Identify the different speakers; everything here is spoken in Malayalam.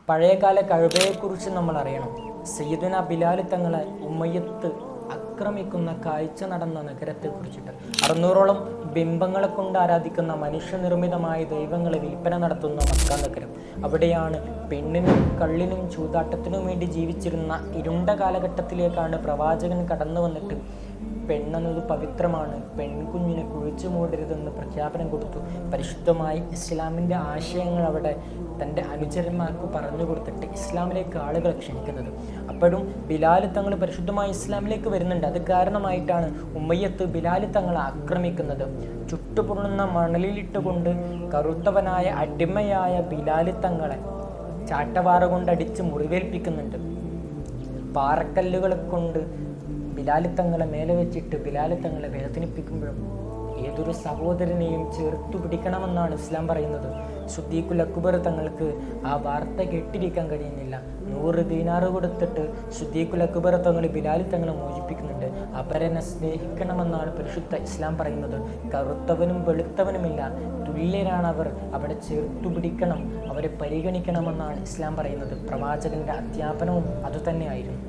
Speaker 1: പഴയകാല കഴുതയെക്കുറിച്ച് നമ്മൾ അറിയണം. സയ്യിദുന ബിലാൽ തങ്ങളെ ഉമ്മയ്യത്ത് ആക്രമിക്കുന്ന കാഴ്ച നടന്ന നഗരത്തെക്കുറിച്ചിട്ട് 600ഓളം ബിംബങ്ങളെ കൊണ്ട് ആരാധിക്കുന്ന മനുഷ്യനിർമ്മിതമായ ദൈവങ്ങളെ വിൽപ്പന നടത്തുന്ന മക്ക നഗരം. അവിടെയാണ് പെണ്ണിനും കള്ളിനും ചൂതാട്ടത്തിനും വേണ്ടി ജീവിച്ചിരുന്ന ഇരുണ്ട കാലഘട്ടത്തിലേക്കാണ് പ്രവാചകൻ കടന്നു വന്നിട്ട് പെണ്ണെന്നത് പവിത്രമാണ്, പെൺകുഞ്ഞിനെ കുഴിച്ചു മൂടരുതെന്ന് പ്രഖ്യാപനം കൊടുത്തു. പരിശുദ്ധമായി ഇസ്ലാമിൻ്റെ ആശയങ്ങൾ അവിടെ തൻ്റെ അനുചരന്മാർക്ക് പറഞ്ഞു കൊടുത്തിട്ട് ഇസ്ലാമിലേക്ക് ആളുകളെ ക്ഷണിക്കുന്നത്. അപ്പോഴും ബിലാൽ തങ്ങൾ പരിശുദ്ധമായ ഇസ്ലാമിലേക്ക് വരുന്നുണ്ട്. അത് കാരണമായിട്ടാണ് ഉമ്മയ്യത്ത് ബിലാൽ തങ്ങളെ ആക്രമിക്കുന്നത്. ചുട്ടുപൊള്ളുന്ന മണലിലിട്ടുകൊണ്ട് കറുത്തവനായ അടിമയായ ബിലാൽ തങ്ങളെ ചാട്ടവാറ കൊണ്ടടിച്ച് മുറിവേൽപ്പിക്കുന്നുണ്ട്. പാറക്കല്ലുകളെ കൊണ്ട് ബിലാൽ തങ്ങളെ മേലെ വെച്ചിട്ട് ബിലാൽ തങ്ങളെ വേദനിപ്പിക്കുമ്പോഴും ഏതൊരു സഹോദരനെയും ചേർത്തു പിടിക്കണമെന്നാണ് ഇസ്ലാം പറയുന്നത്. സിദ്ദീഖുൽ അക്ബർ തങ്ങൾക്ക് ആ വാർത്ത കേട്ടിരിക്കാൻ കഴിയുന്നില്ല. 100 ദീനാറ് കൊടുത്തിട്ട് സിദ്ദീഖുൽ അക്ബർ തങ്ങൾ ബിലാൽ തങ്ങളെ മോചിപ്പിക്കുന്നുണ്ട്. അപരനെ സ്നേഹിക്കണമെന്നാണ് പരിശുദ്ധ ഇസ്ലാം പറയുന്നത്. കറുത്തവനും വെളുത്തവനുമില്ല, തുല്യരാണ് അവർ. അവിടെ ചേർത്തു പിടിക്കണം, അവരെ പരിഗണിക്കണമെന്നാണ് ഇസ്ലാം പറയുന്നത്. പ്രവാചകന്റെ അധ്യാപനവും അതുതന്നെയായിരുന്നു.